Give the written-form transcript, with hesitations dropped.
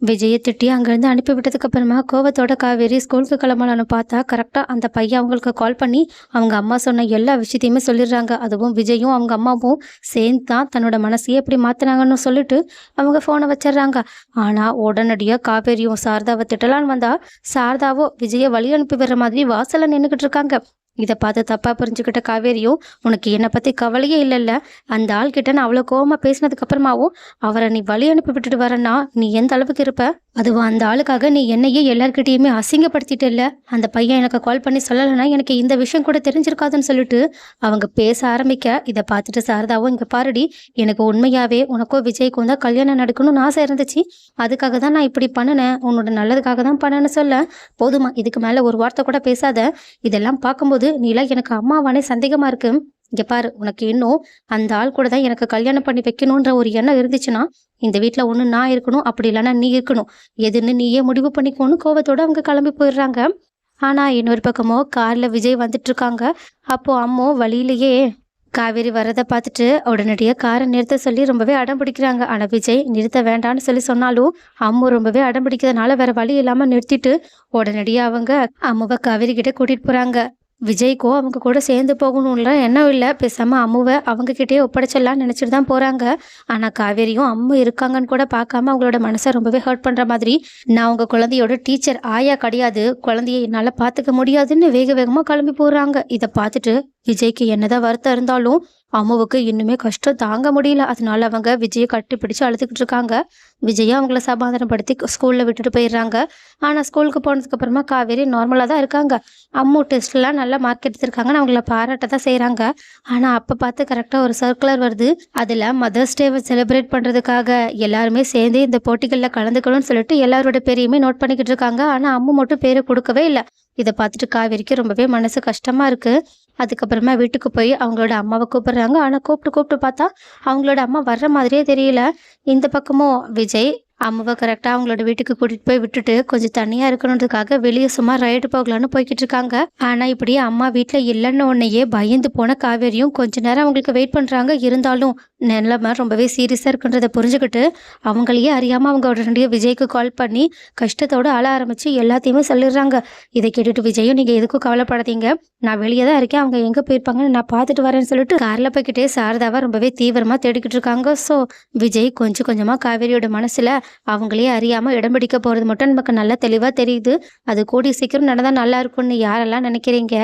விஜயை திட்டி அங்கேருந்து அனுப்பி விட்டதுக்கு அப்புறமா கோவத்தோட காவேரி ஸ்கூலுக்கு கிளம்பலான்னு பார்த்தா கரெக்டாக அந்த பையன் அவங்களுக்கு கால் பண்ணி அவங்க அம்மா சொன்ன எல்லா விஷயத்தையுமே சொல்லிடுறாங்க. அதுவும் விஜயும் அவங்க அம்மாவும் சேர்ந்து தான் தன்னோட மனசையே எப்படி மாற்றினாங்கன்னு சொல்லிட்டு அவங்க ஃபோனை வச்சிடுறாங்க. ஆனால் உடனடியாக காவேரியும் சாரதாவை திட்டலான்னு வந்தா சாரதாவோ விஜயை வழி அனுப்பி விடுற மாதிரி வாசல்ல நின்றுக்கிட்டு இருக்காங்க. இதை பார்த்து தப்பா புரிஞ்சுக்கிட்ட காவேரியும், உனக்கு என்னை பத்தி கவலையே இல்லைல்ல, அந்த ஆள்கிட்ட நான் அவ்வளோ கோவமா பேசினதுக்கு அப்புறமாவும் அவரை நீ வழி அனுப்பி விட்டுட்டு வரேன்னா நீ எந்த அளவுக்கு இருப்ப? அதுவும் அந்த ஆளுக்காக நீ என்னையே எல்லார்கிட்டயுமே அசிங்கப்படுத்திட்டு இல்ல. அந்த பையன் எனக்கு கால் பண்ணி சொல்லலைன்னா எனக்கு இந்த விஷயம் கூட தெரிஞ்சிருக்காதுன்னு சொல்லிட்டு அவங்க பேச ஆரம்பிக்க, இதை பார்த்துட்டு சாரதாவும், இங்க பாருடி, எனக்கு உண்மையாவே உனக்கோ விஜய்க்கும் தான் கல்யாணம் நடக்கணும்னு ஆசை இருந்துச்சு. அதுக்காக தான் நான் இப்படி பண்ணினேன், உன்னோட நல்லதுக்காக தான் பண்ணேன்னு சொல்ல, போதுமா இதுக்கு மேல ஒரு வார்த்தை கூட பேசாத. இதெல்லாம் பார்க்கும்போது நீலாம் எனக்கு அம்மாவானே சந்தேகமா இருக்கு. இங்க பாரு, உனக்கு இன்னும் அந்த ஆள் கூட தான் எனக்கு கல்யாணம் பண்ணி வைக்கணுன்ற ஒரு எண்ணம் இருந்துச்சுன்னா இந்த வீட்டுல ஒண்ணு நான் இருக்கணும், அப்படி இல்லைன்னா நீ இருக்கணும். எதுன்னு நீயே முடிவு பண்ணிக்கோன்னு கோவத்தோட அவங்க கிளம்பி போயிடுறாங்க. ஆனா இன்னொரு பக்கமோ கார்ல விஜய் வந்துட்டு இருக்காங்க. அப்போ அம்மோ வழியிலேயே காவேரி வரதை பார்த்துட்டு உடனடியாக காரை நிறுத்த சொல்லி ரொம்பவே அடம் பிடிக்கிறாங்க. ஆனா விஜய் நிறுத்த வேண்டான்னு சொல்லி சொன்னாலும் அம்மு ரொம்பவே அடம் பிடிக்கிறதுனால வேற வழி இல்லாம நிறுத்திட்டு உடனடியாக அவங்க அம்முவை காவேரி கிட்ட கூட்டிட்டு போறாங்க. விஜய்க்கோ அவங்க கூட சேர்ந்து போகணும்ல எண்ணம் இல்லை, பேசாம அம்முவை அவங்க கிட்டேயே ஒப்படைச்சிடலாம்னு நினைச்சிட்டு தான் போறாங்க. ஆனா காவேரியும் அம்மு இருக்காங்கன்னு கூட பார்க்காம அவங்களோட மனசை ரொம்பவே ஹர்ட் பண்ற மாதிரி, நான் உங்க குழந்தையோட டீச்சர் ஆயா கிடையாது, குழந்தைய என்னால பாத்துக்க முடியாதுன்னு வேக வேகமா கிளம்பி போறாங்க. இதை பார்த்துட்டு விஜய்க்கு என்னதான் வருத்தம் இருந்தாலும் அம்முவுக்கு இன்னுமே கஷ்டம் தாங்க முடியல. அதனால அவங்க விஜயை கட்டி பிடிச்சு அழுதுகிட்டு இருக்காங்க. விஜயா அவங்கள சமாதானப்படுத்தி ஸ்கூல்ல விட்டுட்டு போயிடுறாங்க. ஆனா ஸ்கூலுக்கு போனதுக்கு அப்புறமா காவேரி நார்மலா தான் இருக்காங்க. அம்மு டெஸ்ட்லாம் நல்லா மார்க் எடுத்திருக்காங்கன்னு அவங்கள பாராட்ட தான் செய்யறாங்க. ஆனா அப்ப பார்த்து கரெக்டா ஒரு சர்க்குலர் வருது. அதுல மதர்ஸ் டேவை செலிப்ரேட் பண்றதுக்காக எல்லாருமே சேர்ந்து இந்த போட்டிகள்ல கலந்துக்கணும்னு சொல்லிட்டு எல்லாரோட பேரையுமே நோட் பண்ணிக்கிட்டு இருக்காங்க. ஆனா அம்மு மட்டும் பேரை கொடுக்கவே இல்லை. இதை பார்த்துட்டு காவேரிக்கு ரொம்பவே மனசு கஷ்டமா இருக்கு. அதுக்கப்புறமா வீட்டுக்கு போய் அவங்களோட அம்மாவை கூப்பிடுறாங்க. ஆனா கூப்பிட்டு கூப்பிட்டு பார்த்தா அவங்களோட அம்மா வர்ற மாதிரியே தெரியல. இந்த பக்கமும் விஜய் அம்மாவை கரெக்டா அவங்களோட வீட்டுக்கு கூட்டிட்டு போய் விட்டுட்டு கொஞ்சம் தனியா இருக்கணுன்றதுக்காக வெளியே சும்மா ரைடு போகலான்னு போய்கிட்டு இருக்காங்க. ஆனா இப்படி அம்மா வீட்டுல இல்லைன்னு உடனேயே பயந்து போன காவேரியும் கொஞ்ச நேரம் அவங்களுக்கு வெயிட் பண்றாங்க. இருந்தாலும் நிலைமை ரொம்பவே சீரியஸா இருக்குன்றத புரிஞ்சுக்கிட்டு அவங்களையே அறியாம அவங்க உடனடியே விஜய்க்கு கால் பண்ணி கஷ்டத்தோட அழ ஆரம்பிச்சு எல்லாத்தையுமே சொல்லிடுறாங்க. இதை கேட்டுட்டு விஜயும், நீங்க எதுக்கும் கவலைப்படாதீங்க, நான் வெளியே தான் இருக்கேன், அவங்க எங்க போயிருப்பாங்கன்னு நான் பார்த்துட்டு வரேன்னு சொல்லிட்டு கார்ல போய்கிட்டே சாரதாவை ரொம்பவே தீவிரமா தேடிக்கிட்டு இருக்காங்க. ஸோ விஜய் கொஞ்சம் கொஞ்சமா காவேரியோட மனசுல அவங்களே அறியாம இடம் பிடிக்க போறது மட்டும் நமக்கு நல்லா தெளிவா தெரியுது. அது கூடிய சீக்கிரம் நடந்தா நல்லா இருக்கும்னு யாரெல்லாம் நினைக்கிறீங்க?